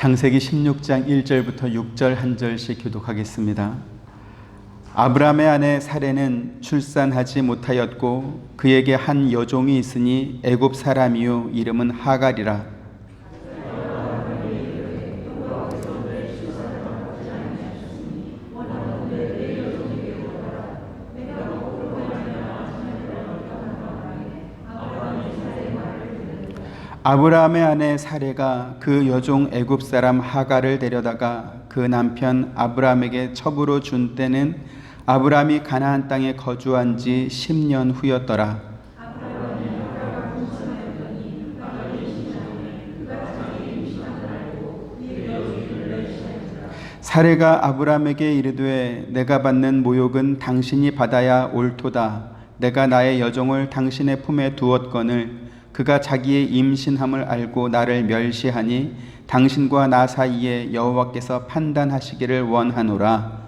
창세기 16장 1절부터 6절 한 절씩 교독하겠습니다. 아브라함의 아내 사레는 출산하지 못하였고 그에게 한 여종이 있으니 애굽 사람이요 이름은 하갈이라. 아브라함의 아내 사레가 그 여종 애굽 사람 하갈을 데려다가 그 남편 아브라함에게 첩으로 준 때는 아브라함이 가나안 땅에 거주한 지 10년 후였더라. 사레가 아브라함에게 이르되 내가 받는 모욕은 당신이 받아야 옳도다. 내가 나의 여종을 당신의 품에 두었거늘 그가 자기의 임신함을 알고 나를 멸시하니 당신과 나 사이에 여호와께서 판단하시기를 원하노라.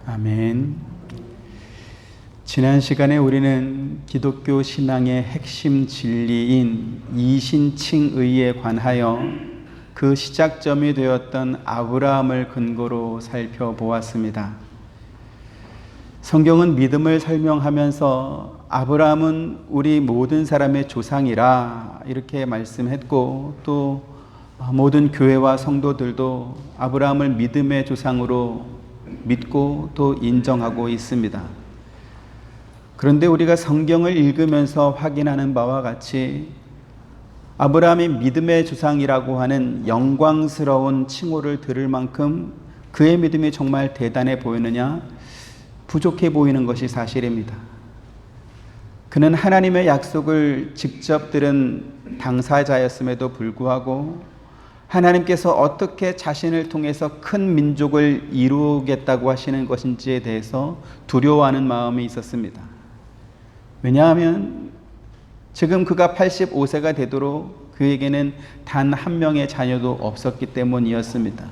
아멘. 지난 시간에 우리는 기독교 신앙의 핵심 진리인 이신칭의에 관하여 그 시작점이 되었던 아브라함을 근거로 살펴보았습니다. 성경은 믿음을 설명하면서 아브라함은 우리 모든 사람의 조상이라 이렇게 말씀했고, 또 모든 교회와 성도들도 아브라함을 믿음의 조상으로 믿고 또 인정하고 있습니다. 그런데 우리가 성경을 읽으면서 확인하는 바와 같이 아브라함이 믿음의 조상이라고 하는 영광스러운 칭호를 들을 만큼 그의 믿음이 정말 대단해 보이느냐? 부족해 보이는 것이 사실입니다. 그는 하나님의 약속을 직접 들은 당사자였음에도 불구하고 하나님께서 어떻게 자신을 통해서 큰 민족을 이루겠다고 하시는 것인지에 대해서 두려워하는 마음이 있었습니다. 왜냐하면 지금 그가 85세가 되도록 그에게는 단 한 명의 자녀도 없었기 때문이었습니다.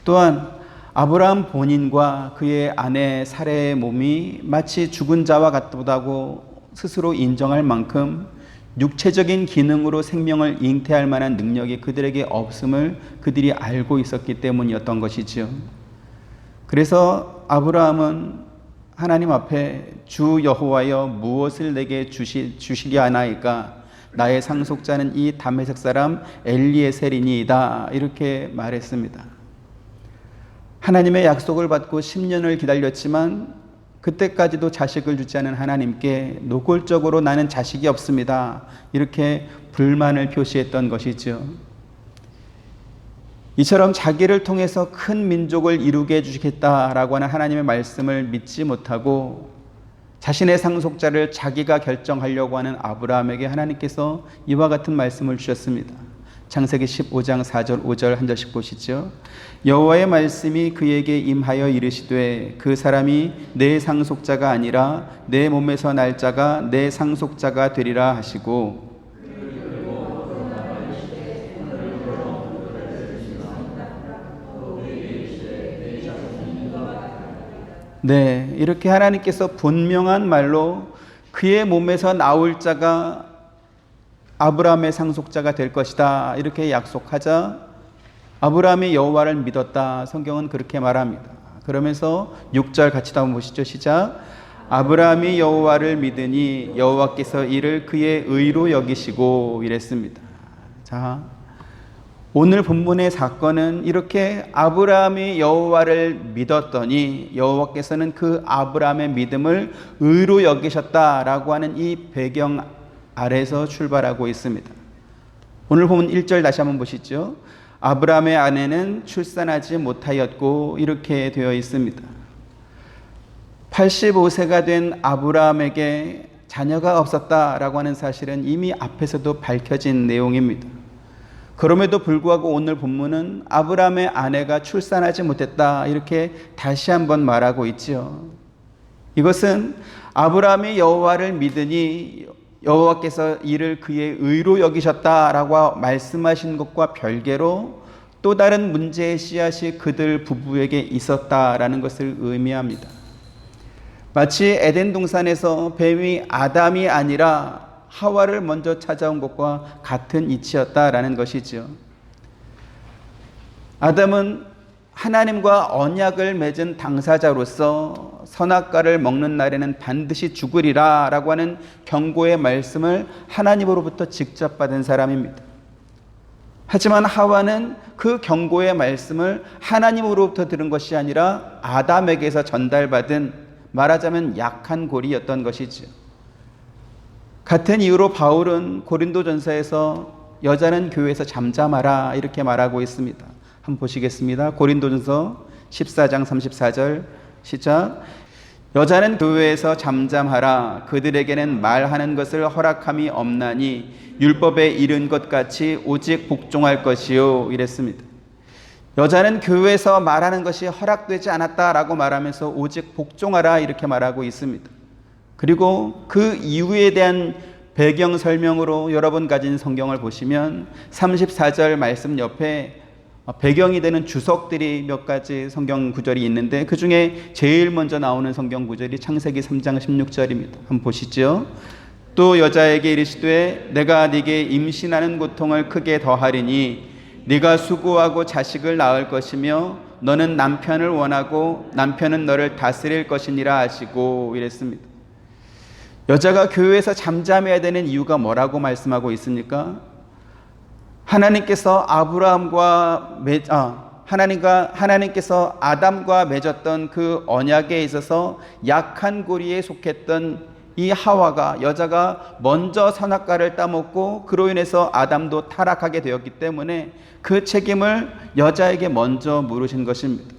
또한 아브라함 본인과 그의 아내 사레의 몸이 마치 죽은 자와 같다고 스스로 인정할 만큼 육체적인 기능으로 생명을 잉태할 만한 능력이 그들에게 없음을 그들이 알고 있었기 때문이었던 것이지요. 그래서 아브라함은 하나님 앞에 주 여호와여 무엇을 내게 주시리 하나이까? 나의 상속자는 이 다메섹 사람 엘리에셀이니이다 이렇게 말했습니다. 하나님의 약속을 받고 10년을 기다렸지만 그때까지도 자식을 주지 않은 하나님께 노골적으로 나는 자식이 없습니다 이렇게 불만을 표시했던 것이죠. 이처럼 자기를 통해서 큰 민족을 이루게 해주시겠다라고 하는 하나님의 말씀을 믿지 못하고 자신의 상속자를 자기가 결정하려고 하는 아브라함에게 하나님께서 이와 같은 말씀을 주셨습니다. 창세기 15장 4절 5절 한 절씩 보시죠. 여호와의 말씀이 그에게 임하여 이르시되 그 사람이 내 상속자가 아니라 내 몸에서 날 자가 내 상속자가 되리라 하시고, 네, 이렇게 하나님께서 분명한 말로 그의 몸에서 나올 자가 아브라함의 상속자가 될 것이다 이렇게 약속하자 아브라함이 여호와를 믿었다. 성경은 그렇게 말합니다. 그러면서 6절 같이 한번 보시죠. 시작. 아브라함이 여호와를 믿으니 여호와께서 이를 그의 의로 여기시고 이랬습니다. 자, 오늘 본문의 사건은 이렇게 아브라함이 여호와를 믿었더니 여호와께서는 그 아브라함의 믿음을 의로 여기셨다라고 하는 이 배경 아래서 출발하고 있습니다. 오늘 본문 1절 다시 한번 보시죠. 아브라함의 아내는 출산하지 못하였고 이렇게 되어 있습니다. 85세가 된 아브라함에게 자녀가 없었다라고 하는 사실은 이미 앞에서도 밝혀진 내용입니다. 그럼에도 불구하고 오늘 본문은 아브라함의 아내가 출산하지 못했다 이렇게 다시 한번 말하고 있지요. 이것은 아브라함이 여호와를 믿으니 여호와께서 이를 그의 의로 여기셨다라고 말씀하신 것과 별개로 또 다른 문제의 씨앗이 그들 부부에게 있었다라는 것을 의미합니다. 마치 에덴 동산에서 뱀이 아담이 아니라 하와를 먼저 찾아온 것과 같은 이치였다라는 것이죠. 아담은 하나님과 언약을 맺은 당사자로서 선악과를 먹는 날에는 반드시 죽으리라 라고 하는 경고의 말씀을 하나님으로부터 직접 받은 사람입니다. 하지만 하와는 그 경고의 말씀을 하나님으로부터 들은 것이 아니라 아담에게서 전달받은, 말하자면 약한 고리였던 것이죠. 같은 이유로 바울은 고린도전서에서 여자는 교회에서 잠잠하라 이렇게 말하고 있습니다. 한번 보시겠습니다. 고린도전서 14장 34절 시작. 여자는 교회에서 잠잠하라. 그들에게는 말하는 것을 허락함이 없나니 율법에 이른 것 같이 오직 복종할 것이요 이랬습니다. 여자는 교회에서 말하는 것이 허락되지 않았다라고 말하면서 오직 복종하라 이렇게 말하고 있습니다. 그리고 그 이유에 대한 배경 설명으로 여러분 가진 성경을 보시면 34절 말씀 옆에 배경이 되는 주석들이 몇 가지 성경 구절이 있는데 그 중에 제일 먼저 나오는 성경 구절이 창세기 3장 16절입니다. 한번 보시죠. 또 여자에게 이르시되 내가 네게 임신하는 고통을 크게 더하리니 네가 수고하고 자식을 낳을 것이며 너는 남편을 원하고 남편은 너를 다스릴 것이니라 하시고 이랬습니다. 여자가 교회에서 잠잠해야 되는 이유가 뭐라고 말씀하고 있습니까? 하나님께서 아담과 맺었던 그 언약에 있어서 약한 고리에 속했던 이 하와가, 여자가 먼저 선악과를 따먹고 그로 인해서 아담도 타락하게 되었기 때문에 그 책임을 여자에게 먼저 물으신 것입니다.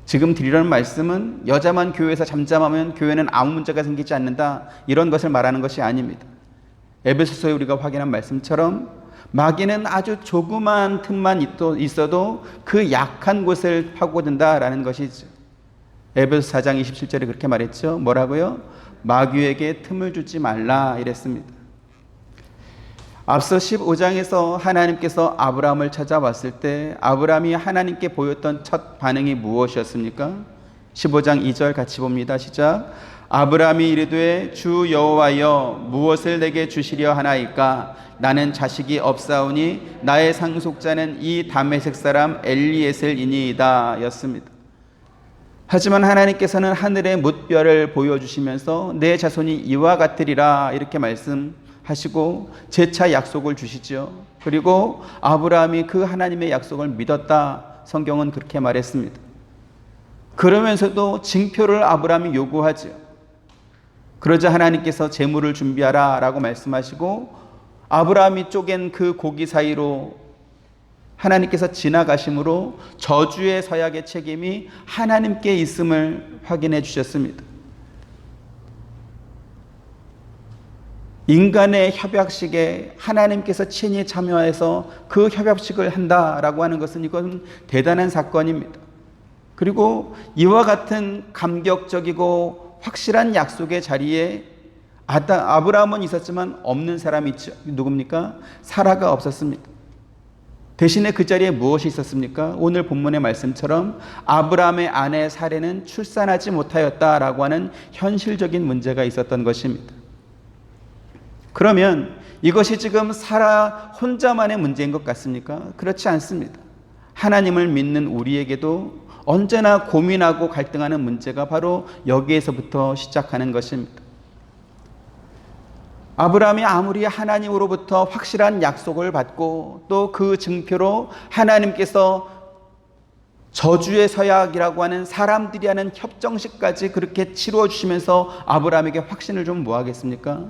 지금 드리려는 말씀은 여자만 교회에서 잠잠하면 교회는 아무 문제가 생기지 않는다, 이런 것을 말하는 것이 아닙니다. 에베소서에 우리가 확인한 말씀처럼 마귀는 아주 조그만 틈만 있어도 그 약한 곳을 파고든다라는 것이죠. 에베소 4장 27절에 그렇게 말했죠. 뭐라고요? 마귀에게 틈을 주지 말라 이랬습니다. 앞서 15장에서 하나님께서 아브라함을 찾아왔을 때 아브라함이 하나님께 보였던 첫 반응이 무엇이었습니까? 15장 2절 같이 봅니다. 시작. 아브라함이 이르되 주 여호와여 무엇을 내게 주시려 하나이까? 나는 자식이 없사오니 나의 상속자는 이 다메섹 사람 엘리에셀이니이다 였습니다. 하지만 하나님께서는 하늘의 뭇별을 보여주시면서 내 자손이 이와 같으리라 이렇게 말씀하시고 재차 약속을 주시죠. 그리고 아브라함이 그 하나님의 약속을 믿었다, 성경은 그렇게 말했습니다. 그러면서도 징표를 아브라함이 요구하죠. 그러자 하나님께서 제물을 준비하라 라고 말씀하시고 아브라함이 쪼갠 그 고기 사이로 하나님께서 지나가심으로 저주의 서약의 책임이 하나님께 있음을 확인해 주셨습니다. 인간의 협약식에 하나님께서 친히 참여해서 그 협약식을 한다라고 하는 것은 이건 대단한 사건입니다. 그리고 이와 같은 감격적이고 확실한 약속의 자리에 아브라함은 있었지만 없는 사람이 있죠. 누굽니까? 사라가 없었습니다. 대신에 그 자리에 무엇이 있었습니까? 오늘 본문의 말씀처럼 아브라함의 아내 사레는 출산하지 못하였다라고 하는 현실적인 문제가 있었던 것입니다. 그러면 이것이 지금 사라 혼자만의 문제인 것 같습니까? 그렇지 않습니다. 하나님을 믿는 우리에게도 언제나 고민하고 갈등하는 문제가 바로 여기에서부터 시작하는 것입니다. 아브라함이 아무리 하나님으로부터 확실한 약속을 받고 또 그 증표로 하나님께서 저주의 서약이라고 하는 사람들이 하는 협정식까지 그렇게 치루어 주시면서 아브라함에게 확신을 좀 뭐 하겠습니까?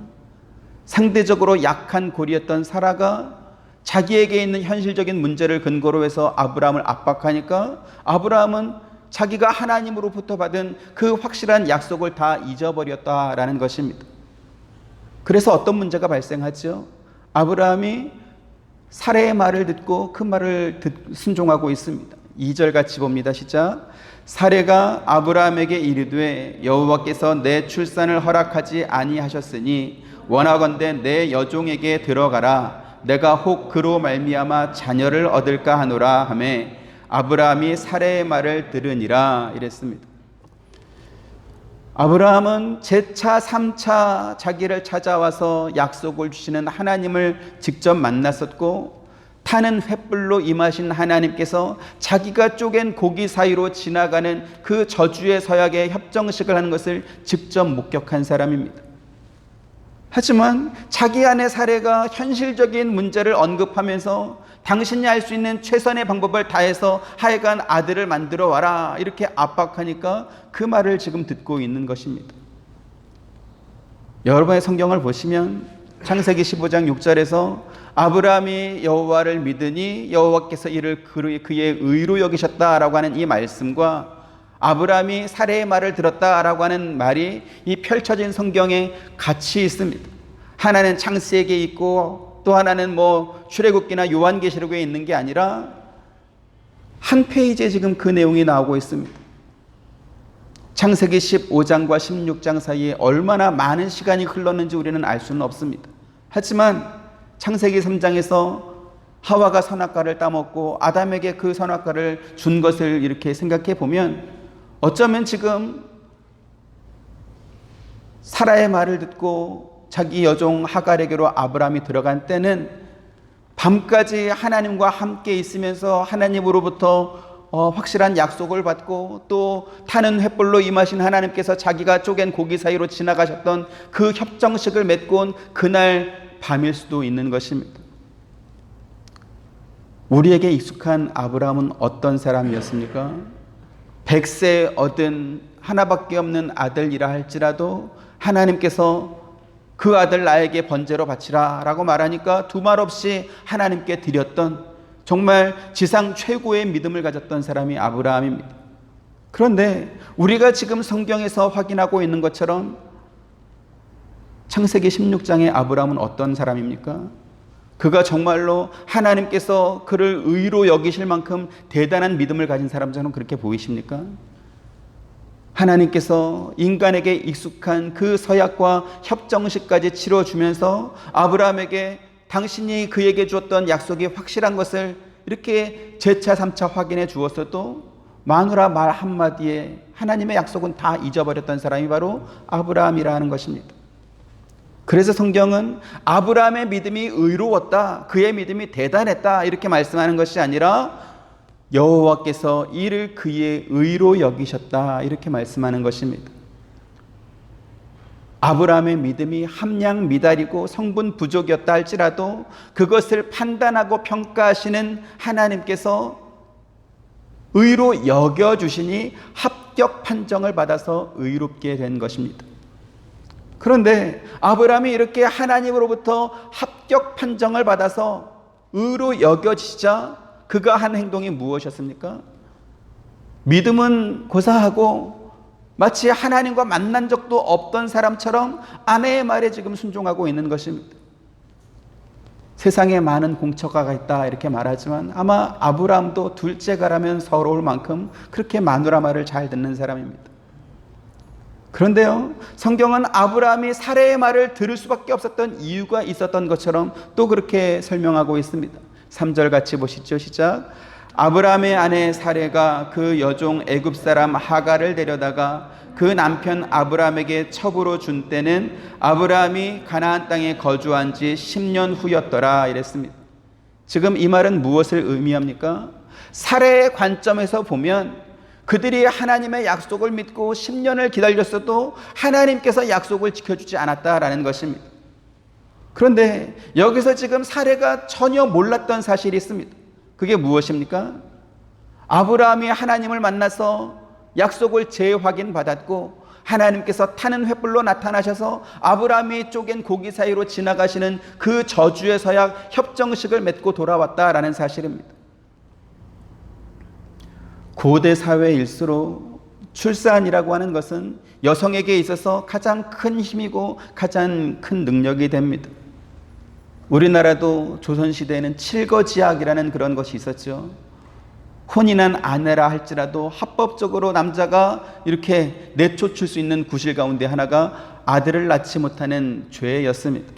상대적으로 약한 고리였던 사라가 자기에게 있는 현실적인 문제를 근거로 해서 아브라함을 압박하니까 아브라함은 자기가 하나님으로부터 받은 그 확실한 약속을 다 잊어버렸다라는 것입니다. 그래서 어떤 문제가 발생하죠? 아브라함이 사레의 말을 듣고 그 말을 순종하고 있습니다. 2절 같이 봅니다. 시작. 사레가 아브라함에게 이르되 여호와께서 내 출산을 허락하지 아니하셨으니 원하건대 내 여종에게 들어가라. 내가 혹 그로 말미암아 자녀를 얻을까 하노라 하매 아브라함이 사레의 말을 들으니라 이랬습니다. 아브라함은 제차 3차 자기를 찾아와서 약속을 주시는 하나님을 직접 만났었고, 타는 횃불로 임하신 하나님께서 자기가 쪼갠 고기 사이로 지나가는 그 저주의 서약에 협정식을 하는 것을 직접 목격한 사람입니다. 하지만 자기 아내 사레가 현실적인 문제를 언급하면서 당신이 할 수 있는 최선의 방법을 다해서 하여간 아들을 만들어 와라 이렇게 압박하니까 그 말을 지금 듣고 있는 것입니다. 여러분의 성경을 보시면 창세기 15장 6절에서 아브라함이 여호와를 믿으니 여호와께서 이를 그의 의로 여기셨다라고 하는 이 말씀과 아브라함이 사레의 말을 들었다라고 하는 말이 이 펼쳐진 성경에 같이 있습니다. 하나는 창세기에 있고 또 하나는 출애굽기나 요한계시록에 있는 게 아니라 한 페이지에 지금 그 내용이 나오고 있습니다. 창세기 15장과 16장 사이에 얼마나 많은 시간이 흘렀는지 우리는 알 수는 없습니다. 하지만 창세기 3장에서 하와가 선악과를 따먹고 아담에게 그 선악과를 준 것을 이렇게 생각해 보면 어쩌면 지금 사라의 말을 듣고 자기 여종 하갈에게로 아브라함이 들어간 때는 밤까지 하나님과 함께 있으면서 하나님으로부터 확실한 약속을 받고 또 타는 횃불로 임하신 하나님께서 자기가 쪼갠 고기 사이로 지나가셨던 그 협정식을 맺고 온 그날 밤일 수도 있는 것입니다. 우리에게 익숙한 아브라함은 어떤 사람이었습니까? 100세 얻은 하나밖에 없는 아들이라 할지라도 하나님께서 그 아들 나에게 번제로 바치라 라고 말하니까 두말 없이 하나님께 드렸던 정말 지상 최고의 믿음을 가졌던 사람이 아브라함입니다. 그런데 우리가 지금 성경에서 확인하고 있는 것처럼 창세기 16장의 아브라함은 어떤 사람입니까? 그가 정말로 하나님께서 그를 의로 여기실 만큼 대단한 믿음을 가진 사람처럼 그렇게 보이십니까? 하나님께서 인간에게 익숙한 그 서약과 협정식까지 치러주면서 아브라함에게 당신이 그에게 주었던 약속이 확실한 것을 이렇게 재차 3차 확인해 주었어도 마누라 말 한마디에 하나님의 약속은 다 잊어버렸던 사람이 바로 아브라함이라는 것입니다. 그래서 성경은 아브라함의 믿음이 의로웠다, 그의 믿음이 대단했다 이렇게 말씀하는 것이 아니라 여호와께서 이를 그의 의로 여기셨다 이렇게 말씀하는 것입니다. 아브라함의 믿음이 함량 미달이고 성분 부족이었다 할지라도 그것을 판단하고 평가하시는 하나님께서 의로 여겨주시니 합격 판정을 받아서 의롭게 된 것입니다. 그런데 아브라함이 이렇게 하나님으로부터 합격 판정을 받아서 의로 여겨지자 그가 한 행동이 무엇이었습니까? 믿음은 고사하고 마치 하나님과 만난 적도 없던 사람처럼 아내의 말에 지금 순종하고 있는 것입니다. 세상에 많은 공처가가 있다 이렇게 말하지만 아마 아브라함도 둘째가라면 서러울 만큼 그렇게 마누라 말을 잘 듣는 사람입니다. 그런데요, 성경은 아브라함이 사레의 말을 들을 수밖에 없었던 이유가 있었던 것처럼 또 그렇게 설명하고 있습니다. 3절 같이 보시죠. 시작. 아브라함의 아내 사레가 그 여종 애굽 사람 하갈을 데려다가 그 남편 아브라함에게 첩으로 준 때는 아브라함이 가나안 땅에 거주한 지 10년 후였더라 이랬습니다. 지금 이 말은 무엇을 의미합니까? 사레의 관점에서 보면 그들이 하나님의 약속을 믿고 10년을 기다렸어도 하나님께서 약속을 지켜주지 않았다라는 것입니다. 그런데 여기서 지금 사레가 전혀 몰랐던 사실이 있습니다. 그게 무엇입니까? 아브라함이 하나님을 만나서 약속을 재확인받았고 하나님께서 타는 횃불로 나타나셔서 아브라함이 쪼갠 고기 사이로 지나가시는 그 저주의 서약 협정식을 맺고 돌아왔다라는 사실입니다. 고대 사회일수록 출산이라고 하는 것은 여성에게 있어서 가장 큰 힘이고 가장 큰 능력이 됩니다. 우리나라도 조선시대에는 칠거지약이라는 그런 것이 있었죠. 혼인한 아내라 할지라도 합법적으로 남자가 이렇게 내쫓을 수 있는 구실 가운데 하나가 아들을 낳지 못하는 죄였습니다.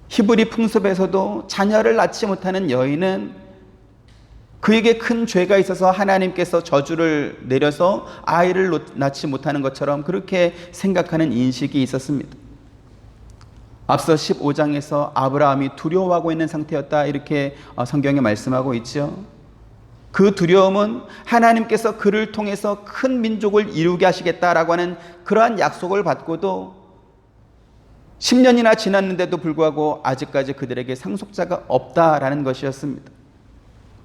히브리 풍습에서도 자녀를 낳지 못하는 여인은 그에게 큰 죄가 있어서 하나님께서 저주를 내려서 아이를 낳지 못하는 것처럼 그렇게 생각하는 인식이 있었습니다. 앞서 15장에서 아브라함이 두려워하고 있는 상태였다, 이렇게 성경에 말씀하고 있죠. 그 두려움은 하나님께서 그를 통해서 큰 민족을 이루게 하시겠다라고 하는 그러한 약속을 받고도 10년이나 지났는데도 불구하고 아직까지 그들에게 상속자가 없다라는 것이었습니다.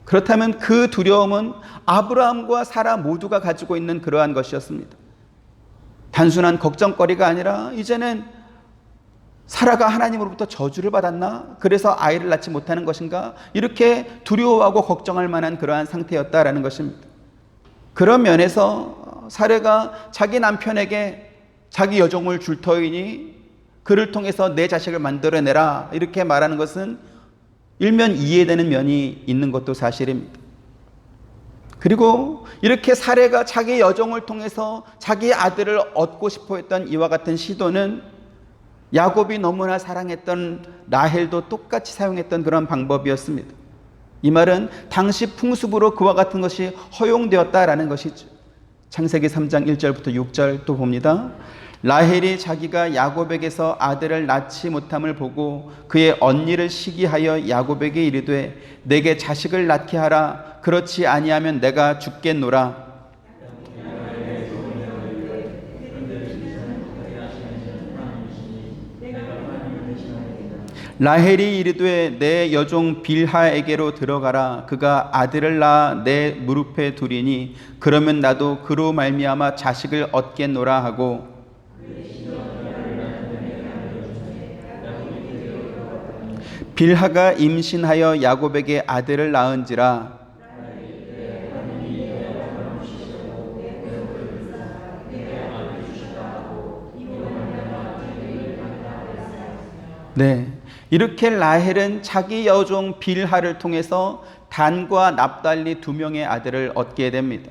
그렇다면 그 두려움은 아브라함과 사라 모두가 가지고 있는 그러한 것이었습니다. 단순한 걱정거리가 아니라 이제는 사라가 하나님으로부터 저주를 받았나? 그래서 아이를 낳지 못하는 것인가? 이렇게 두려워하고 걱정할 만한 그러한 상태였다라는 것입니다. 그런 면에서 사라가 자기 남편에게 자기 여종을 줄 터이니 그를 통해서 내 자식을 만들어내라, 이렇게 말하는 것은 일면 이해되는 면이 있는 것도 사실입니다. 그리고 이렇게 사라가 자기 여종을 통해서 자기 아들을 얻고 싶어 했던 이와 같은 시도는 야곱이 너무나 사랑했던 라헬도 똑같이 사용했던 그런 방법이었습니다. 이 말은 당시 풍습으로 그와 같은 것이 허용되었다라는 것이죠. 창세기 3장 1절부터 6절 또 봅니다. 라헬이 자기가 야곱에게서 아들을 낳지 못함을 보고 그의 언니를 시기하여 야곱에게 이르되 내게 자식을 낳게 하라. 그렇지 아니하면 내가 죽겠노라. 라헬이 이르되 내 여종 빌하에게로 들어가라. 그가 아들을 낳아 내 무릎에 두리니 그러면 나도 그로 말미암아 자식을 얻겠노라 하고, 빌하가 임신하여 야곱에게 아들을 낳은지라. 네, 이렇게 라헬은 자기 여종 빌하를 통해서 단과 납달리 두 명의 아들을 얻게 됩니다.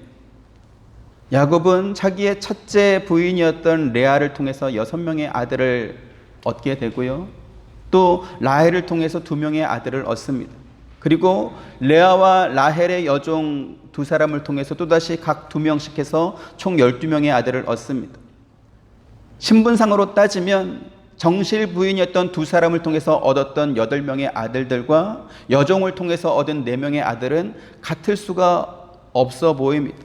야곱은 자기의 첫째 부인이었던 레아를 통해서 6명의 아들을 얻게 되고요. 또 라헬을 통해서 2명의 아들을 얻습니다. 그리고 레아와 라헬의 여종 두 사람을 통해서 또다시 각 2명씩 해서 총 12명의 아들을 얻습니다. 신분상으로 따지면 정실 부인이었던 두 사람을 통해서 얻었던 8명의 아들들과 여종을 통해서 얻은 4명의 아들은 같을 수가 없어 보입니다.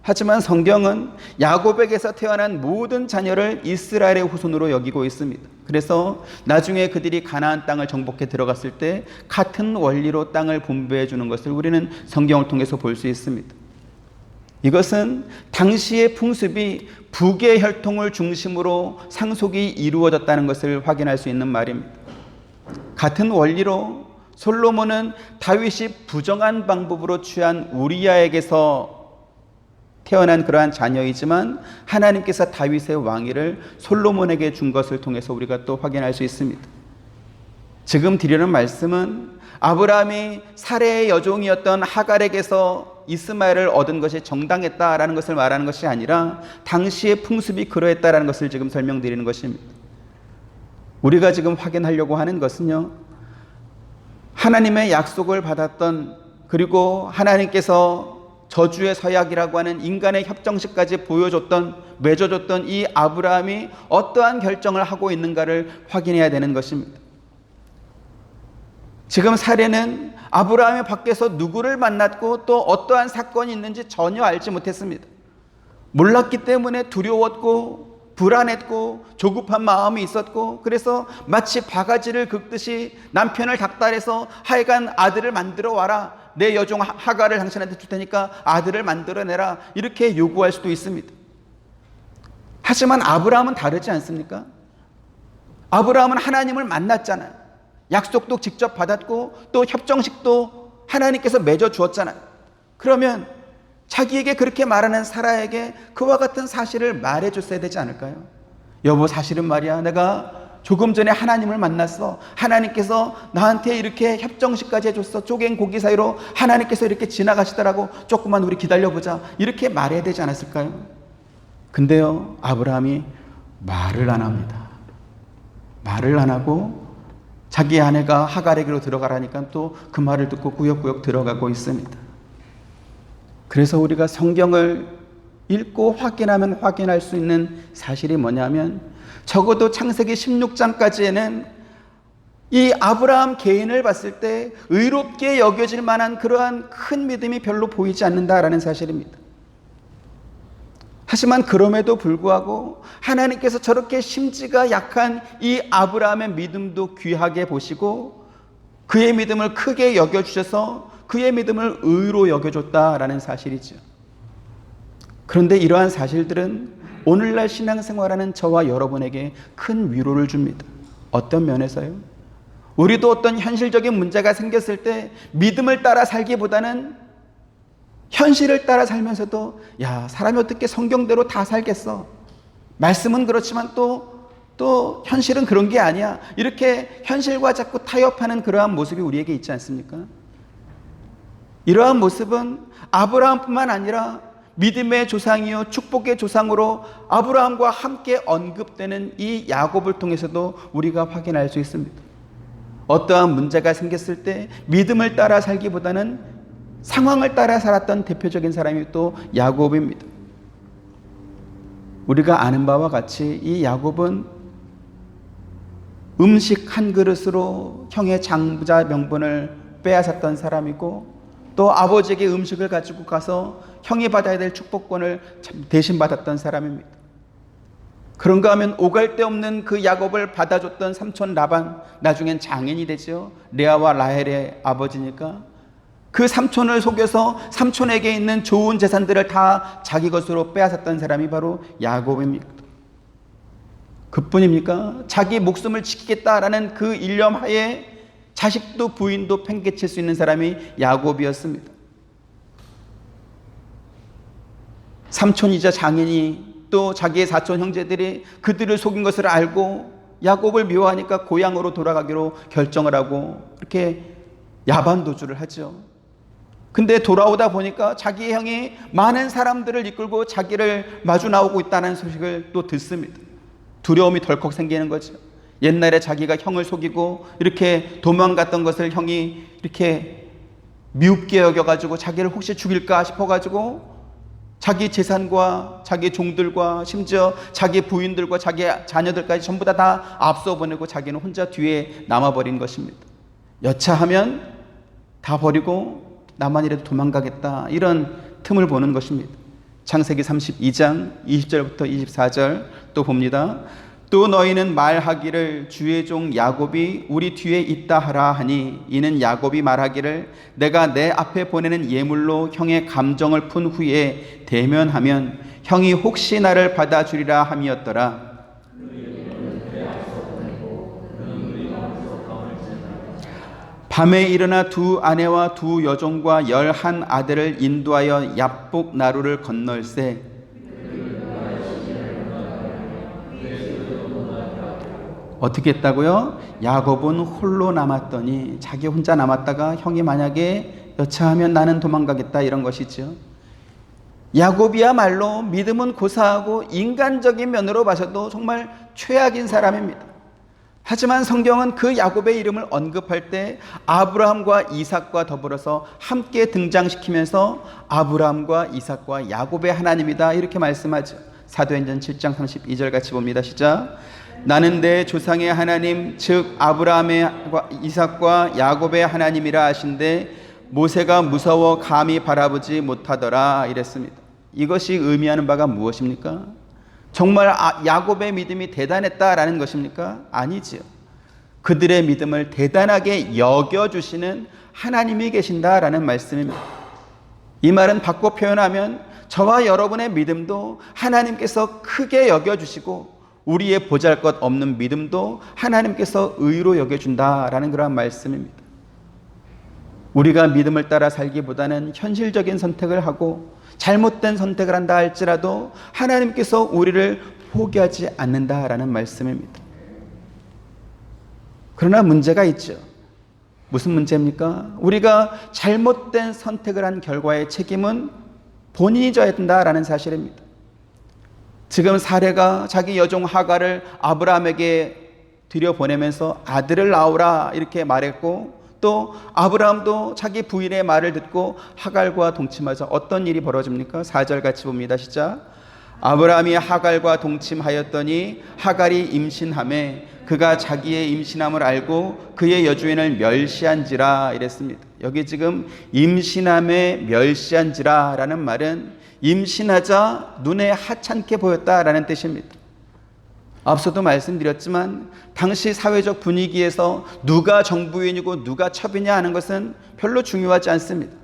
하지만 성경은 야곱에게서 태어난 모든 자녀를 이스라엘의 후손으로 여기고 있습니다. 그래서 나중에 그들이 가나안 땅을 정복해 들어갔을 때 같은 원리로 땅을 분배해 주는 것을 우리는 성경을 통해서 볼 수 있습니다. 이것은 당시의 풍습이 북의 혈통을 중심으로 상속이 이루어졌다는 것을 확인할 수 있는 말입니다. 같은 원리로 솔로몬은 다윗이 부정한 방법으로 취한 우리야에게서 태어난 그러한 자녀이지만 하나님께서 다윗의 왕위를 솔로몬에게 준 것을 통해서 우리가 또 확인할 수 있습니다. 지금 드리는 말씀은 아브라함이 사레의 여종이었던 하갈에게서 이스마엘을 얻은 것이 정당했다라는 것을 말하는 것이 아니라 당시의 풍습이 그러했다라는 것을 지금 설명드리는 것입니다. 우리가 지금 확인하려고 하는 것은요, 하나님의 약속을 받았던, 그리고 하나님께서 저주의 서약이라고 하는 인간의 협정식까지 보여줬던, 맺어줬던 이 아브라함이 어떠한 결정을 하고 있는가를 확인해야 되는 것입니다. 지금 사례는 아브라함이 밖에서 누구를 만났고 또 어떠한 사건이 있는지 전혀 알지 못했습니다. 몰랐기 때문에 두려웠고 불안했고 조급한 마음이 있었고, 그래서 마치 바가지를 긁듯이 남편을 닥달해서 하여간 아들을 만들어 와라, 내 여종 하갈을 당신한테 줄 테니까 아들을 만들어내라, 이렇게 요구할 수도 있습니다. 하지만 아브라함은 다르지 않습니까? 아브라함은 하나님을 만났잖아요. 약속도 직접 받았고 또 협정식도 하나님께서 맺어주었잖아요. 그러면 자기에게 그렇게 말하는 사라에게 그와 같은 사실을 말해줬어야 되지 않을까요? 여보, 사실은 말이야, 내가 조금 전에 하나님을 만났어. 하나님께서 나한테 이렇게 협정식까지 해줬어. 쪼갠 고기 사이로 하나님께서 이렇게 지나가시더라고. 조금만 우리 기다려보자, 이렇게 말해야 되지 않았을까요? 근데요, 아브라함이 말을 안 합니다. 말을 안 하고 자기 아내가 하갈에게로 들어가라니까 또 그 말을 듣고 구역구역 들어가고 있습니다. 그래서 우리가 성경을 읽고 확인하면 확인할 수 있는 사실이 뭐냐면, 적어도 창세기 16장까지에는 이 아브라함 개인을 봤을 때 의롭게 여겨질 만한 그러한 큰 믿음이 별로 보이지 않는다라는 사실입니다. 하지만 그럼에도 불구하고 하나님께서 저렇게 심지가 약한 이 아브라함의 믿음도 귀하게 보시고 그의 믿음을 크게 여겨주셔서 그의 믿음을 의로 여겨줬다라는 사실이죠. 그런데 이러한 사실들은 오늘날 신앙생활하는 저와 여러분에게 큰 위로를 줍니다. 어떤 면에서요? 우리도 어떤 현실적인 문제가 생겼을 때 믿음을 따라 살기보다는 현실을 따라 살면서도 야, 사람이 어떻게 성경대로 다 살겠어? 말씀은 그렇지만 또 현실은 그런 게 아니야. 이렇게 현실과 자꾸 타협하는 그러한 모습이 우리에게 있지 않습니까? 이러한 모습은 아브라함뿐만 아니라 믿음의 조상이요 축복의 조상으로 아브라함과 함께 언급되는 이 야곱을 통해서도 우리가 확인할 수 있습니다. 어떠한 문제가 생겼을 때 믿음을 따라 살기보다는 상황을 따라 살았던 대표적인 사람이 또 야곱입니다. 우리가 아는 바와 같이 이 야곱은 음식 한 그릇으로 형의 장자 명분을 빼앗았던 사람이고, 또 아버지에게 음식을 가지고 가서 형이 받아야 될 축복권을 대신 받았던 사람입니다. 그런가 하면 오갈 데 없는 그 야곱을 받아줬던 삼촌 라반, 나중엔 장인이 되죠. 레아와 라헬의 아버지니까 그 삼촌을 속여서 삼촌에게 있는 좋은 재산들을 다 자기 것으로 빼앗았던 사람이 바로 야곱입니다. 그뿐입니까? 자기 목숨을 지키겠다라는 그 일념하에 자식도 부인도 팽개칠 수 있는 사람이 야곱이었습니다. 삼촌이자 장인이 또 자기의 사촌 형제들이 그들을 속인 것을 알고 야곱을 미워하니까 고향으로 돌아가기로 결정을 하고 이렇게 야반도주를 하죠. 근데 돌아오다 보니까 자기 형이 많은 사람들을 이끌고 자기를 마주 나오고 있다는 소식을 또 듣습니다. 두려움이 덜컥 생기는 거죠. 옛날에 자기가 형을 속이고 이렇게 도망갔던 것을 형이 이렇게 미흡게 여겨가지고 자기를 혹시 죽일까 싶어가지고 자기 재산과 자기 종들과 심지어 자기 부인들과 자기 자녀들까지 전부 다 앞서 보내고 자기는 혼자 뒤에 남아버린 것입니다. 여차하면 다 버리고 나만이라도 도망가겠다, 이런 틈을 보는 것입니다. 창세기 32장 20절부터 24절 또 봅니다. 또 너희는 말하기를 주의 종 야곱이 우리 뒤에 있다 하라 하니, 이는 야곱이 말하기를 내가 내 앞에 보내는 예물로 형의 감정을 푼 후에 대면하면 형이 혹시 나를 받아주리라 함이었더라. 밤에 일어나 두 아내와 두 여종과 11 아들을 인도하여 야복 나루를 건널세. 어떻게 했다고요? 야곱은 홀로 남았더니, 자기 혼자 남았다가 형이 만약에 여차하면 나는 도망가겠다, 이런 것이죠. 야곱이야말로 믿음은 고사하고 인간적인 면으로 봐서도 정말 최악인 사람입니다. 하지만 성경은 그 야곱의 이름을 언급할 때 아브라함과 이삭과 더불어서 함께 등장시키면서 아브라함과 이삭과 야곱의 하나님이다, 이렇게 말씀하죠. 사도행전 7장 32절 같이 봅니다. 시작. 나는 내 조상의 하나님 즉 아브라함의 이삭과 야곱의 하나님이라 하신데 모세가 무서워 감히 바라보지 못하더라, 이랬습니다. 이것이 의미하는 바가 무엇입니까? 정말 야곱의 믿음이 대단했다라는 것입니까? 아니지요. 그들의 믿음을 대단하게 여겨주시는 하나님이 계신다라는 말씀입니다. 이 말은 바꿔 표현하면 저와 여러분의 믿음도 하나님께서 크게 여겨주시고 우리의 보잘것없는 믿음도 하나님께서 의로 여겨준다라는 그런 말씀입니다. 우리가 믿음을 따라 살기보다는 현실적인 선택을 하고 잘못된 선택을 한다 할지라도 하나님께서 우리를 포기하지 않는다라는 말씀입니다. 그러나 문제가 있죠. 무슨 문제입니까? 우리가 잘못된 선택을 한 결과의 책임은 본인이 져야 된다라는 사실입니다. 지금 사레가 자기 여종 하갈을 아브라함에게 들여보내면서 아들을 낳으라 이렇게 말했고, 또 아브라함도 자기 부인의 말을 듣고 하갈과 동침하자 어떤 일이 벌어집니까? 4절 같이 봅니다. 시작. 아브라함이 하갈과 동침하였더니 하갈이 임신하매 그가 자기의 임신함을 알고 그의 여주인을 멸시한지라 이랬습니다. 여기 지금 임신함에 멸시한지라 라는 말은 임신하자 눈에 하찮게 보였다라는 뜻입니다. 앞서도 말씀드렸지만 당시 사회적 분위기에서 누가 정부인이고 누가 첩이냐 하는 것은 별로 중요하지 않습니다.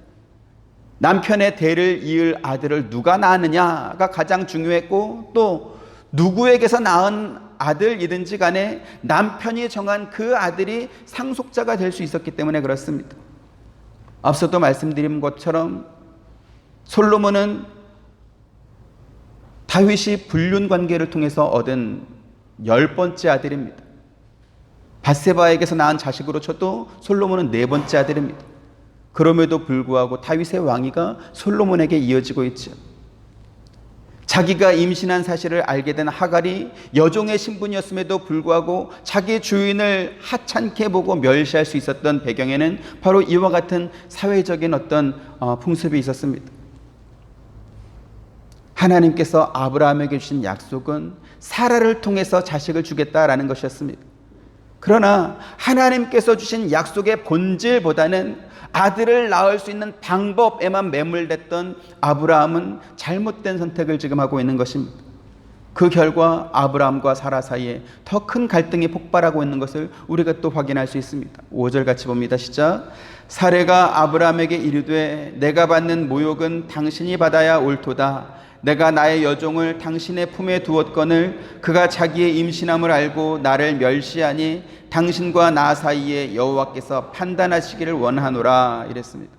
남편의 대를 이을 아들을 누가 낳느냐가 가장 중요했고, 또 누구에게서 낳은 아들이든지 간에 남편이 정한 그 아들이 상속자가 될 수 있었기 때문에 그렇습니다. 앞서도 말씀드린 것처럼 솔로몬은 다윗이 불륜 관계를 통해서 얻은 10번째 아들입니다. 밧세바에게서 낳은 자식으로 쳐도 솔로몬은 4번째 아들입니다. 그럼에도 불구하고 다윗의 왕위가 솔로몬에게 이어지고 있죠. 자기가 임신한 사실을 알게 된 하갈이 여종의 신분이었음에도 불구하고 자기 주인을 하찮게 보고 멸시할 수 있었던 배경에는 바로 이와 같은 사회적인 어떤 풍습이 있었습니다. 하나님께서 아브라함에게 주신 약속은 사라를 통해서 자식을 주겠다라는 것이었습니다. 그러나 하나님께서 주신 약속의 본질보다는 아들을 낳을 수 있는 방법에만 매몰됐던 아브라함은 잘못된 선택을 지금 하고 있는 것입니다. 그 결과 아브라함과 사라 사이에 더 큰 갈등이 폭발하고 있는 것을 우리가 또 확인할 수 있습니다. 5절 같이 봅니다. 시작. 사레가 아브라함에게 이르되 내가 받는 모욕은 당신이 받아야 옳도다. 내가 나의 여종을 당신의 품에 두었거늘 그가 자기의 임신함을 알고 나를 멸시하니 당신과 나 사이에 여호와께서 판단하시기를 원하노라 이랬습니다.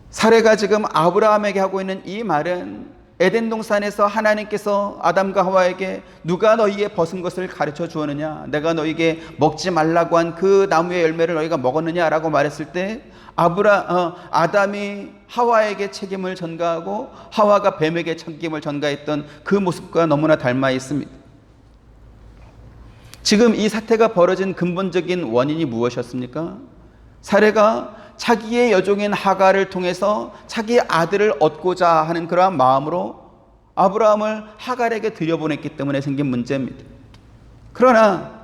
사레가 지금 아브라함에게 하고 있는 이 말은 에덴 동산에서 하나님께서 아담과 하와에게 누가 너희에게 벗은 것을 가르쳐 주었느냐, 내가 너희에게 먹지 말라고 한 그 나무의 열매를 너희가 먹었느냐라고 말했을 때 아담이 하와에게 책임을 전가하고 하와가 뱀에게 책임을 전가했던 그 모습과 너무나 닮아 있습니다. 지금 이 사태가 벌어진 근본적인 원인이 무엇이었습니까? 사레가 자기의 여종인 하갈을 통해서 자기 아들을 얻고자 하는 그러한 마음으로 아브라함을 하갈에게 들여보냈기 때문에 생긴 문제입니다. 그러나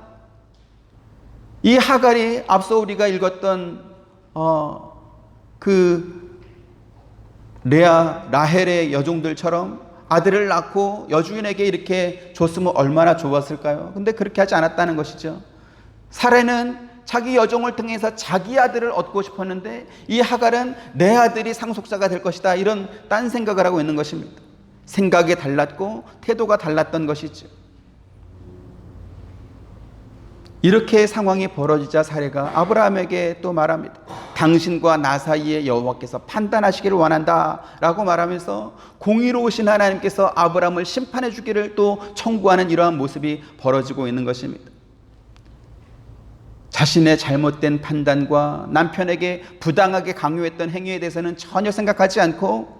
이 하갈이 앞서 우리가 읽었던 그 레아, 라헬의 여종들처럼 아들을 낳고 여주인에게 이렇게 줬으면 얼마나 좋았을까요? 근데 그렇게 하지 않았다는 것이죠. 사레는 자기 여종을 통해서 자기 아들을 얻고 싶었는데 이 하갈은 내 아들이 상속자가 될 것이다, 이런 딴 생각을 하고 있는 것입니다. 생각이 달랐고 태도가 달랐던 것이죠. 이렇게 상황이 벌어지자 사레가 아브라함에게 또 말합니다. 당신과 나 사이에 여호와께서 판단하시기를 원한다 라고 말하면서 공의로우신 하나님께서 아브라함을 심판해 주기를 또 청구하는 이러한 모습이 벌어지고 있는 것입니다. 자신의 잘못된 판단과 남편에게 부당하게 강요했던 행위에 대해서는 전혀 생각하지 않고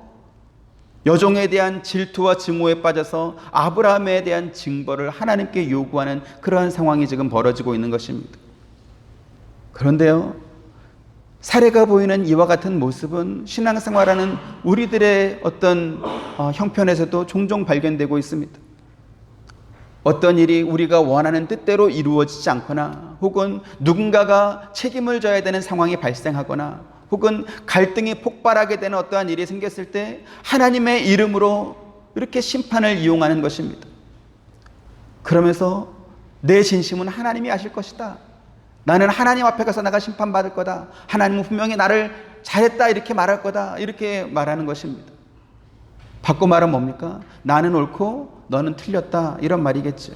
여종에 대한 질투와 증오에 빠져서 아브라함에 대한 징벌을 하나님께 요구하는 그러한 상황이 지금 벌어지고 있는 것입니다. 그런데요, 사례가 보이는 이와 같은 모습은 신앙생활하는 우리들의 어떤 형편에서도 종종 발견되고 있습니다. 어떤 일이 우리가 원하는 뜻대로 이루어지지 않거나, 혹은 누군가가 책임을 져야 되는 상황이 발생하거나, 혹은 갈등이 폭발하게 되는 어떠한 일이 생겼을 때 하나님의 이름으로 이렇게 심판을 이용하는 것입니다. 그러면서 내 진심은 하나님이 아실 것이다, 나는 하나님 앞에 가서 내가 심판받을 거다, 하나님은 분명히 나를 잘했다 이렇게 말할 거다, 이렇게 말하는 것입니다. 바꿔 말하면 뭡니까? 나는 옳고 너는 틀렸다, 이런 말이겠죠.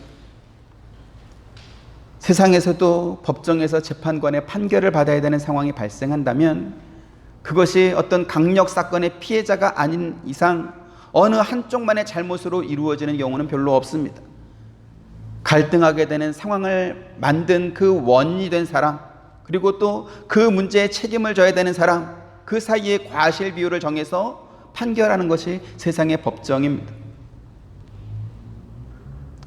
세상에서도 법정에서 재판관의 판결을 받아야 되는 상황이 발생한다면 그것이 어떤 강력 사건의 피해자가 아닌 이상 어느 한쪽만의 잘못으로 이루어지는 경우는 별로 없습니다. 갈등하게 되는 상황을 만든 그 원인이 된 사람, 그리고 또 그 문제에 책임을 져야 되는 사람, 그 사이의 과실 비율을 정해서 판결하는 것이 세상의 법정입니다.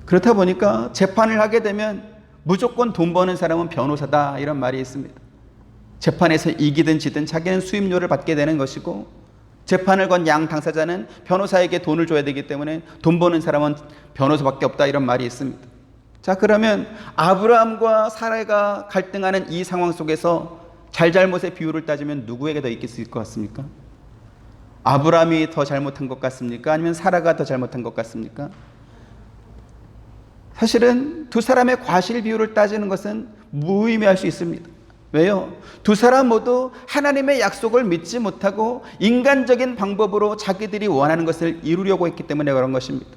그렇다 보니까 재판을 하게 되면 무조건 돈 버는 사람은 변호사다, 이런 말이 있습니다. 재판에서 이기든 지든 자기는 수임료를 받게 되는 것이고, 재판을 건 양 당사자는 변호사에게 돈을 줘야 되기 때문에 돈 버는 사람은 변호사밖에 없다, 이런 말이 있습니다. 자, 그러면 아브라함과 사라가 갈등하는 이 상황 속에서 잘잘못의 비율을 따지면 누구에게 더 있을 것 같습니까? 아브라함이 더 잘못한 것 같습니까? 아니면 사라가 더 잘못한 것 같습니까? 사실은 두 사람의 과실 비율을 따지는 것은 무의미할 수 있습니다. 왜요? 두 사람 모두 하나님의 약속을 믿지 못하고 인간적인 방법으로 자기들이 원하는 것을 이루려고 했기 때문에 그런 것입니다.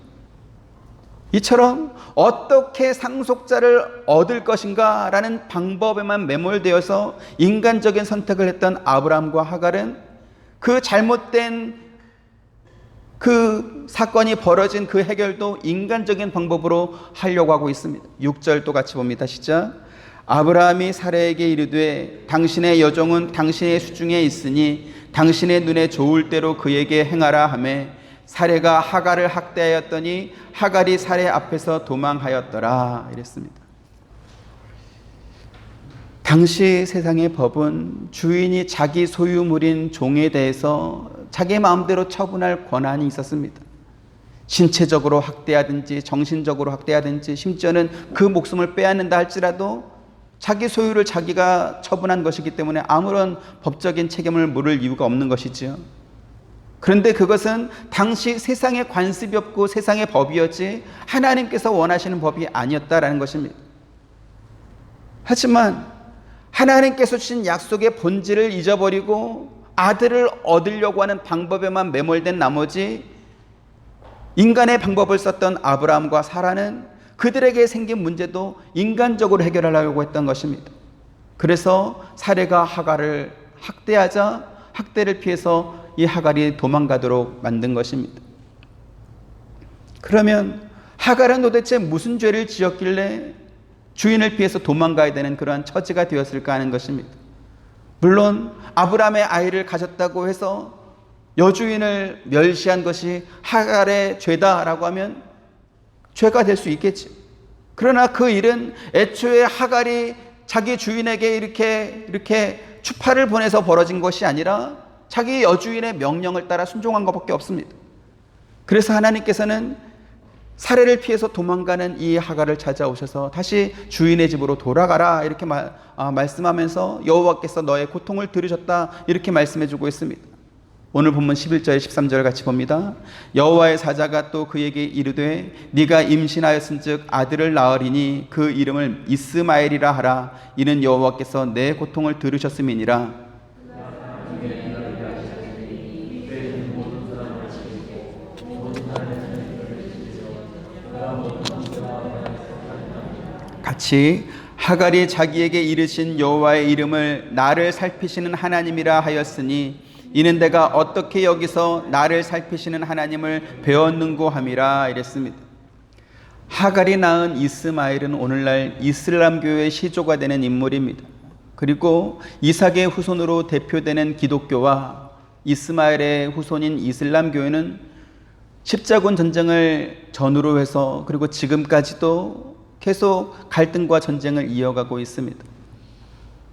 이처럼 어떻게 상속자를 얻을 것인가 라는 방법에만 매몰되어서 인간적인 선택을 했던 아브라함과 하갈은 그 잘못된 그 사건이 벌어진 그 해결도 인간적인 방법으로 하려고 하고 있습니다. 6절도 같이 봅니다. 시작. 아브라함이 사라에게 이르되 당신의 여종은 당신의 수중에 있으니 당신의 눈에 좋을 대로 그에게 행하라 하매 사라가 하갈을 학대하였더니 하갈이 사라 앞에서 도망하였더라, 이랬습니다. 당시 세상의 법은 주인이 자기 소유물인 종에 대해서 자기 마음대로 처분할 권한이 있었습니다. 신체적으로 학대하든지 정신적으로 학대하든지 심지어는 그 목숨을 빼앗는다 할지라도 자기 소유를 자기가 처분한 것이기 때문에 아무런 법적인 책임을 물을 이유가 없는 것이지요. 그런데 그것은 당시 세상의 관습이 없고 세상의 법이었지 하나님께서 원하시는 법이 아니었다라는 것입니다. 하지만 하나님께서 주신 약속의 본질을 잊어버리고 아들을 얻으려고 하는 방법에만 매몰된 나머지 인간의 방법을 썼던 아브라함과 사라는 그들에게 생긴 문제도 인간적으로 해결하려고 했던 것입니다. 그래서 사라가 하갈을 학대하자 학대를 피해서 이 하갈이 도망가도록 만든 것입니다. 그러면 하갈은 도대체 무슨 죄를 지었길래 주인을 피해서 도망가야 되는 그러한 처지가 되었을까 하는 것입니다. 물론 아브라함의 아이를 가졌다고 해서 여주인을 멸시한 것이 하갈의 죄다라고 하면 죄가 될 수 있겠지. 그러나 그 일은 애초에 하갈이 자기 주인에게 이렇게 추파를 보내서 벌어진 것이 아니라 자기 여주인의 명령을 따라 순종한 것밖에 없습니다. 그래서 하나님께서는 사례를 피해서 도망가는 이 하갈을 찾아오셔서 다시 주인의 집으로 돌아가라 이렇게 말씀하면서 여호와께서 너의 고통을 들으셨다 이렇게 말씀해주고 있습니다. 오늘 본문 11절 13절 같이 봅니다. 여호와의 사자가 또 그에게 이르되 네가 임신하였은즉 아들을 낳으리니 그 이름을 이스마엘이라 하라. 이는 여호와께서 내 고통을 들으셨음이니라. 같이 하갈이 자기에게 이르신 여호와의 이름을 나를 살피시는 하나님이라 하였으니 이는 내가 어떻게 여기서 나를 살피시는 하나님을 배웠는고 함이라 이랬습니다. 하갈이 낳은 이스마엘은 오늘날 이슬람교의 시조가 되는 인물입니다. 그리고 이삭의 후손으로 대표되는 기독교와 이스마엘의 후손인 이슬람교회는 십자군 전쟁을 전후로 해서 그리고 지금까지도 계속 갈등과 전쟁을 이어가고 있습니다.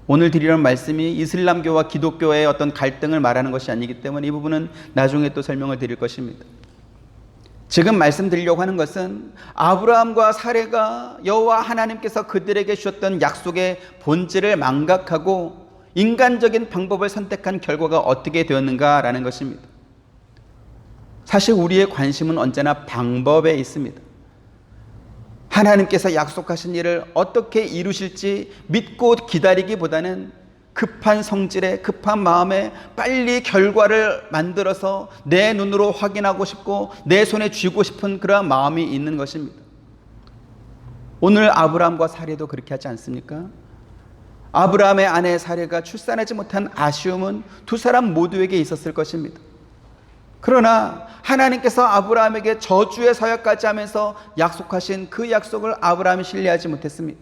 오늘 드리는 말씀이 이슬람교와 기독교의 어떤 갈등을 말하는 것이 아니기 때문에 이 부분은 나중에 또 설명을 드릴 것입니다. 지금 말씀드리려고 하는 것은 아브라함과 사레가 여호와 하나님께서 그들에게 주셨던 약속의 본질을 망각하고 인간적인 방법을 선택한 결과가 어떻게 되었는가라는 것입니다. 사실 우리의 관심은 언제나 방법에 있습니다. 하나님께서 약속하신 일을 어떻게 이루실지 믿고 기다리기보다는 급한 성질에 급한 마음에 빨리 결과를 만들어서 내 눈으로 확인하고 싶고 내 손에 쥐고 싶은 그러한 마음이 있는 것입니다. 오늘 아브라함과 사레도 그렇게 하지 않습니까? 아브라함의 아내 사레가 출산하지 못한 아쉬움은 두 사람 모두에게 있었을 것입니다. 그러나 하나님께서 아브라함에게 저주의 서약까지 하면서 약속하신 그 약속을 아브라함이 신뢰하지 못했습니다.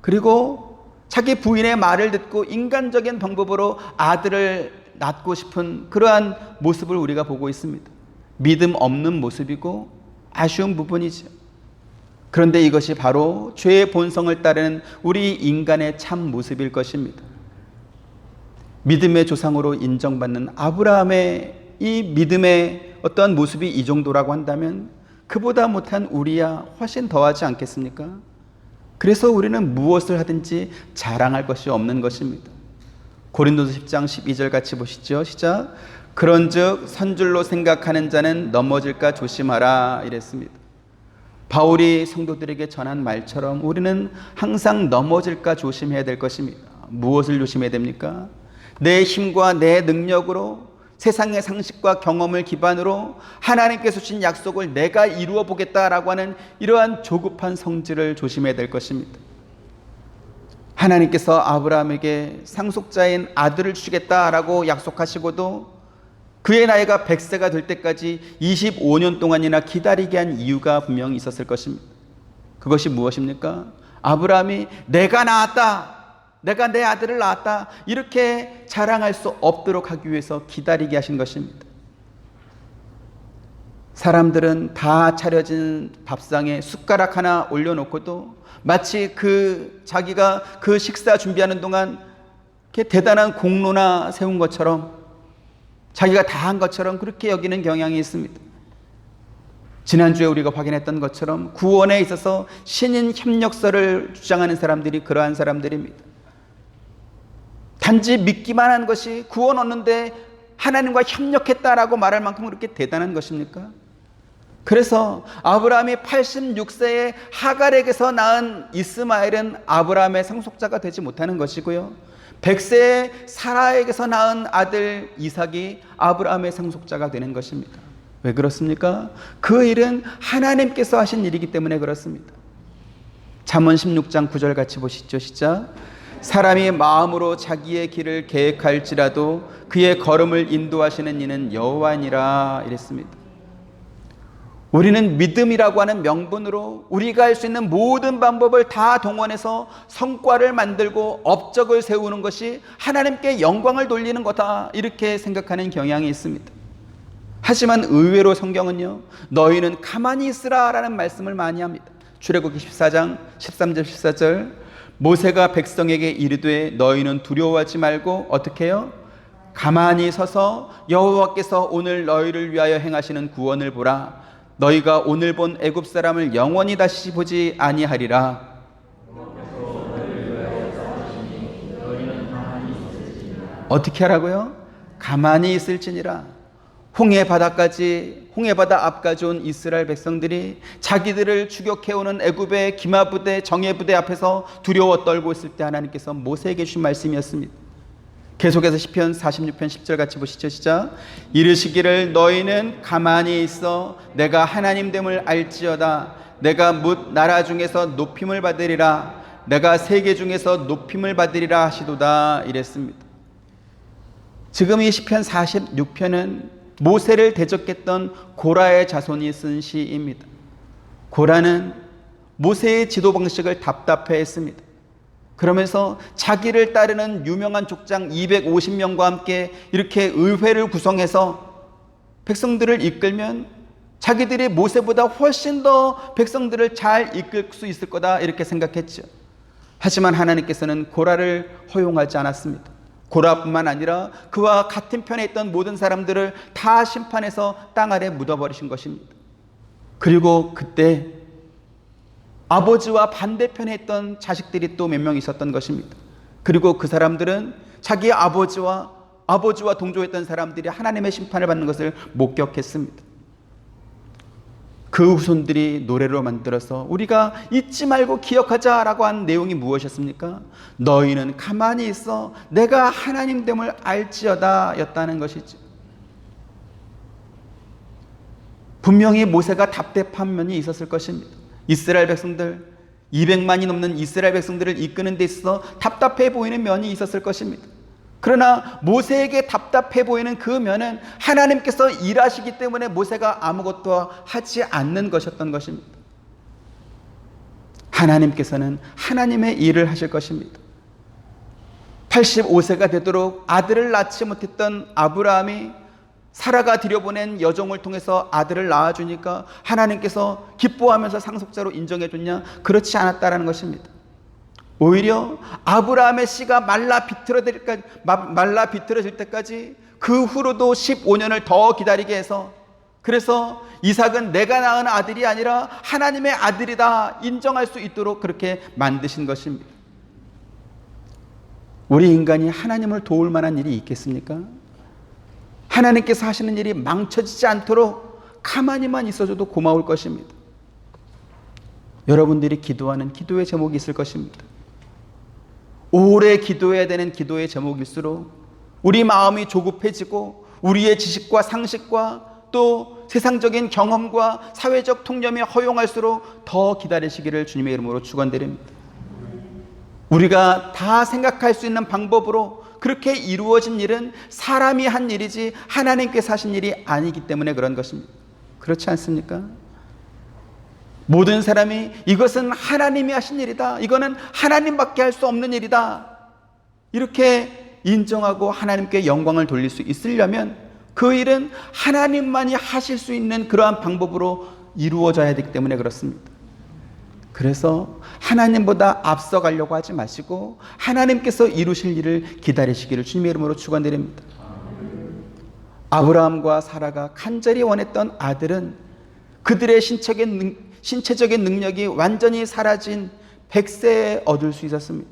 그리고 자기 부인의 말을 듣고 인간적인 방법으로 아들을 낳고 싶은 그러한 모습을 우리가 보고 있습니다. 믿음 없는 모습이고 아쉬운 부분이죠. 그런데 이것이 바로 죄의 본성을 따르는 우리 인간의 참 모습일 것입니다. 믿음의 조상으로 인정받는 아브라함의 이 믿음의 어떠한 모습이 이 정도라고 한다면 그보다 못한 우리야 훨씬 더하지 않겠습니까? 그래서 우리는 무엇을 하든지 자랑할 것이 없는 것입니다. 고린도서 10장 12절 같이 보시죠. 시작. 그런즉 선줄로 생각하는 자는 넘어질까 조심하라 이랬습니다. 바울이 성도들에게 전한 말처럼 우리는 항상 넘어질까 조심해야 될 것입니다. 무엇을 조심해야 됩니까? 내 힘과 내 능력으로 세상의 상식과 경험을 기반으로 하나님께서 주신 약속을 내가 이루어 보겠다라고 하는 이러한 조급한 성질을 조심해야 될 것입니다. 하나님께서 아브라함에게 상속자인 아들을 주시겠다라고 약속하시고도 그의 나이가 100세가 될 때까지 25년 동안이나 기다리게 한 이유가 분명히 있었을 것입니다. 그것이 무엇입니까? 아브라함이 내가 낳았다, 내가 내 아들을 낳았다 이렇게 자랑할 수 없도록 하기 위해서 기다리게 하신 것입니다. 사람들은 다 차려진 밥상에 숟가락 하나 올려놓고도 마치 자기가 그 식사 준비하는 동안 이렇게 대단한 공로나 세운 것처럼 자기가 다 한 것처럼 그렇게 여기는 경향이 있습니다. 지난주에 우리가 확인했던 것처럼 구원에 있어서 신인 협력서를 주장하는 사람들이 그러한 사람들입니다. 단지 믿기만 한 것이 구원 얻는데 하나님과 협력했다라고 말할 만큼 그렇게 대단한 것입니까? 그래서 아브라함이 86세에 하갈에게서 낳은 이스마엘은 아브라함의 상속자가 되지 못하는 것이고요, 100세에 사라에게서 낳은 아들 이삭이 아브라함의 상속자가 되는 것입니다. 왜 그렇습니까? 그 일은 하나님께서 하신 일이기 때문에 그렇습니다. 잠언 16장 9절 같이 보시죠. 시작. 사람이 마음으로 자기의 길을 계획할지라도 그의 걸음을 인도하시는 이는 여호와니라 이랬습니다. 우리는 믿음이라고 하는 명분으로 우리가 할 수 있는 모든 방법을 다 동원해서 성과를 만들고 업적을 세우는 것이 하나님께 영광을 돌리는 거다 이렇게 생각하는 경향이 있습니다. 하지만 의외로 성경은요, 너희는 가만히 있으라 라는 말씀을 많이 합니다. 출애굽기 14장 13절 14절 모세가 백성에게 이르되 너희는 두려워하지 말고 어떻게 해요? 가만히 서서 여호와께서 오늘 너희를 위하여 행하시는 구원을 보라. 너희가 오늘 본 애굽 사람을 영원히 다시 보지 아니하리라. 어떻게 하라고요? 가만히 있을지니라. 홍해 바다 앞까지 온 이스라엘 백성들이 자기들을 추격해오는 애굽의 기마부대 정예부대 앞에서 두려워 떨고 있을 때 하나님께서 모세에게 주신 말씀이었습니다. 계속해서 시편 46편 10절 같이 보시죠. 시작. 이르시기를 너희는 가만히 있어 내가 하나님됨을 알지어다. 내가 뭇 나라 중에서 높임을 받으리라. 내가 세계 중에서 높임을 받으리라 하시도다 이랬습니다. 지금 이 시편 46편은 모세를 대적했던 고라의 자손이 쓴 시입니다. 고라는 모세의 지도 방식을 답답해했습니다. 그러면서 자기를 따르는 유명한 족장 250명과 함께 이렇게 의회를 구성해서 백성들을 이끌면 자기들이 모세보다 훨씬 더 백성들을 잘 이끌 수 있을 거다 이렇게 생각했죠. 하지만 하나님께서는 고라를 허용하지 않았습니다. 고라뿐만 아니라 그와 같은 편에 있던 모든 사람들을 다 심판해서 땅 아래 묻어버리신 것입니다. 그리고 그때 아버지와 반대편에 있던 자식들이 또 몇 명 있었던 것입니다. 그리고 그 사람들은 자기 아버지와 동조했던 사람들이 하나님의 심판을 받는 것을 목격했습니다. 그 후손들이 노래로 만들어서 우리가 잊지 말고 기억하자라고 한 내용이 무엇이었습니까? 너희는 가만히 있어 내가 하나님됨을 알지어다 였다는 것이죠. 분명히 모세가 답답한 면이 있었을 것입니다. 이스라엘 백성들 200만이 넘는 이스라엘 백성들을 이끄는 데 있어서 답답해 보이는 면이 있었을 것입니다. 그러나 모세에게 답답해 보이는 그 면은 하나님께서 일하시기 때문에 모세가 아무것도 하지 않는 것이었던 것입니다. 하나님께서는 하나님의 일을 하실 것입니다. 85세가 되도록 아들을 낳지 못했던 아브라함이 사라가 들여보낸 여종을 통해서 아들을 낳아주니까 하나님께서 기뻐하면서 상속자로 인정해줬냐? 그렇지 않았다라는 것입니다. 오히려 아브라함의 씨가 말라 비틀어질 때까지 그 후로도 15년을 더 기다리게 해서, 그래서 이삭은 내가 낳은 아들이 아니라 하나님의 아들이다 인정할 수 있도록 그렇게 만드신 것입니다. 우리 인간이 하나님을 도울 만한 일이 있겠습니까? 하나님께서 하시는 일이 망쳐지지 않도록 가만히만 있어줘도 고마울 것입니다. 여러분들이 기도하는 기도의 제목이 있을 것입니다. 오래 기도해야 되는 기도의 제목일수록 우리 마음이 조급해지고 우리의 지식과 상식과 또 세상적인 경험과 사회적 통념이 허용할수록 더 기다리시기를 주님의 이름으로 축원드립니다. 우리가 다 생각할 수 있는 방법으로 그렇게 이루어진 일은 사람이 한 일이지 하나님께서 하신 일이 아니기 때문에 그런 것입니다. 그렇지 않습니까? 모든 사람이 이것은 하나님이 하신 일이다, 이거는 하나님밖에 할 수 없는 일이다, 이렇게 인정하고 하나님께 영광을 돌릴 수 있으려면 그 일은 하나님만이 하실 수 있는 그러한 방법으로 이루어져야 되기 때문에 그렇습니다. 그래서 하나님보다 앞서가려고 하지 마시고 하나님께서 이루실 일을 기다리시기를 주님의 이름으로 축원드립니다. 아브라함과 사라가 간절히 원했던 아들은 그들의 신체적인 능력이 완전히 사라진 100세에 얻을 수 있었습니다.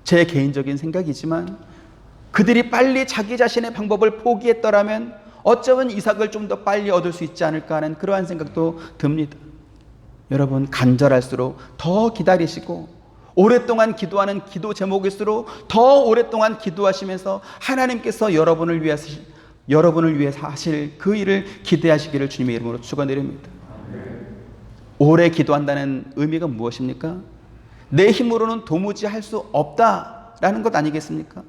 제 개인적인 생각이지만 그들이 빨리 자기 자신의 방법을 포기했더라면 어쩌면 이삭을 좀 더 빨리 얻을 수 있지 않을까 하는 그러한 생각도 듭니다. 여러분, 간절할수록 더 기다리시고 오랫동안 기도하는 기도 제목일수록 더 오랫동안 기도하시면서 하나님께서 여러분을 위해서 하실 그 일을 기대하시기를 주님의 이름으로 축원드립니다. 오래 기도한다는 의미가 무엇입니까? 내 힘으로는 도무지 할 수 없다라는 것 아니겠습니까?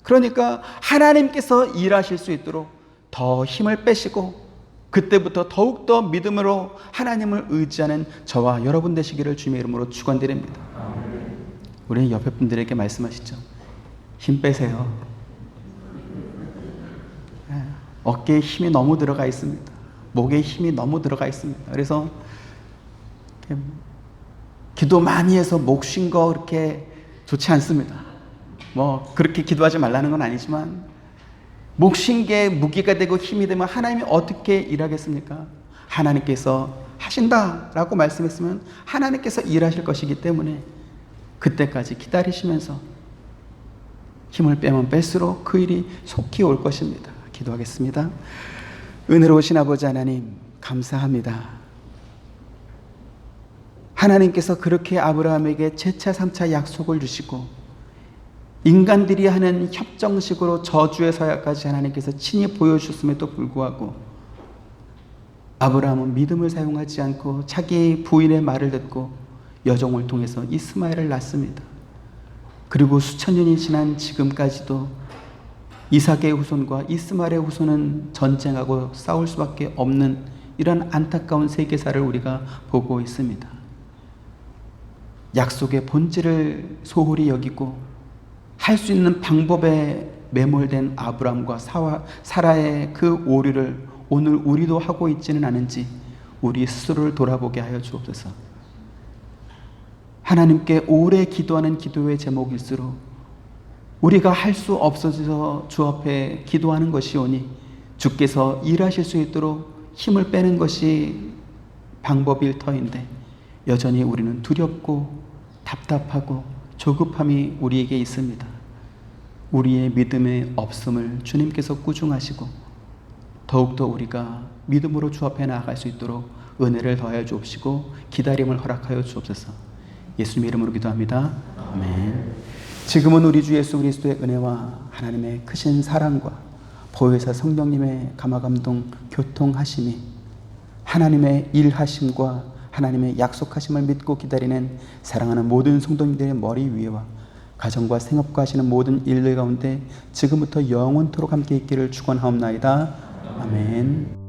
그러니까 하나님께서 일하실 수 있도록 더 힘을 빼시고 그때부터 더욱더 믿음으로 하나님을 의지하는 저와 여러분 되시기를 주님의 이름으로 축원드립니다. 우리 옆에 분들에게 말씀하시죠. 힘 빼세요. 어깨에 힘이 너무 들어가 있습니다. 목에 힘이 너무 들어가 있습니다. 그래서 기도 많이 해서 목 쉰 거 그렇게 좋지 않습니다. 뭐 그렇게 기도하지 말라는 건 아니지만 목 쉰 게 무기가 되고 힘이 되면 하나님이 어떻게 일하겠습니까? 하나님께서 하신다라고 말씀했으면 하나님께서 일하실 것이기 때문에 그때까지 기다리시면서 힘을 빼면 뺄수록 그 일이 속히 올 것입니다. 기도하겠습니다. 은혜로우신 아버지 하나님, 감사합니다. 하나님께서 그렇게 아브라함에게 재차 3차 약속을 주시고 인간들이 하는 협정식으로 저주의 서약까지 하나님께서 친히 보여주셨음에도 불구하고 아브라함은 믿음을 사용하지 않고 자기 부인의 말을 듣고 여종을 통해서 이스마엘을 낳습니다. 그리고 수천 년이 지난 지금까지도 이삭의 후손과 이스마엘의 후손은 전쟁하고 싸울 수밖에 없는 이런 안타까운 세계사를 우리가 보고 있습니다. 약속의 본질을 소홀히 여기고 할 수 있는 방법에 매몰된 아브라함과 사라의 그 오류를 오늘 우리도 하고 있지는 않은지 우리 스스로를 돌아보게 하여 주옵소서. 하나님께 오래 기도하는 기도의 제목일수록 우리가 할 수 없어져서 주 앞에 기도하는 것이오니 주께서 일하실 수 있도록 힘을 빼는 것이 방법일 터인데 여전히 우리는 두렵고 답답하고 조급함이 우리에게 있습니다. 우리의 믿음의 없음을 주님께서 꾸중하시고 더욱더 우리가 믿음으로 주 앞에 나아갈 수 있도록 은혜를 더하여 주옵시고 기다림을 허락하여 주옵소서. 예수님의 이름으로 기도합니다. 아멘. 지금은 우리 주 예수 그리스도의 은혜와 하나님의 크신 사랑과 보혜사 성령님의 감화감동 교통하심이 하나님의 일하심과 하나님의 약속하심을 믿고 기다리는 사랑하는 모든 성도님들의 머리 위에와 가정과 생업과 하시는 모든 일들 가운데 지금부터 영원토록 함께 있기를 축원하옵나이다. 아멘.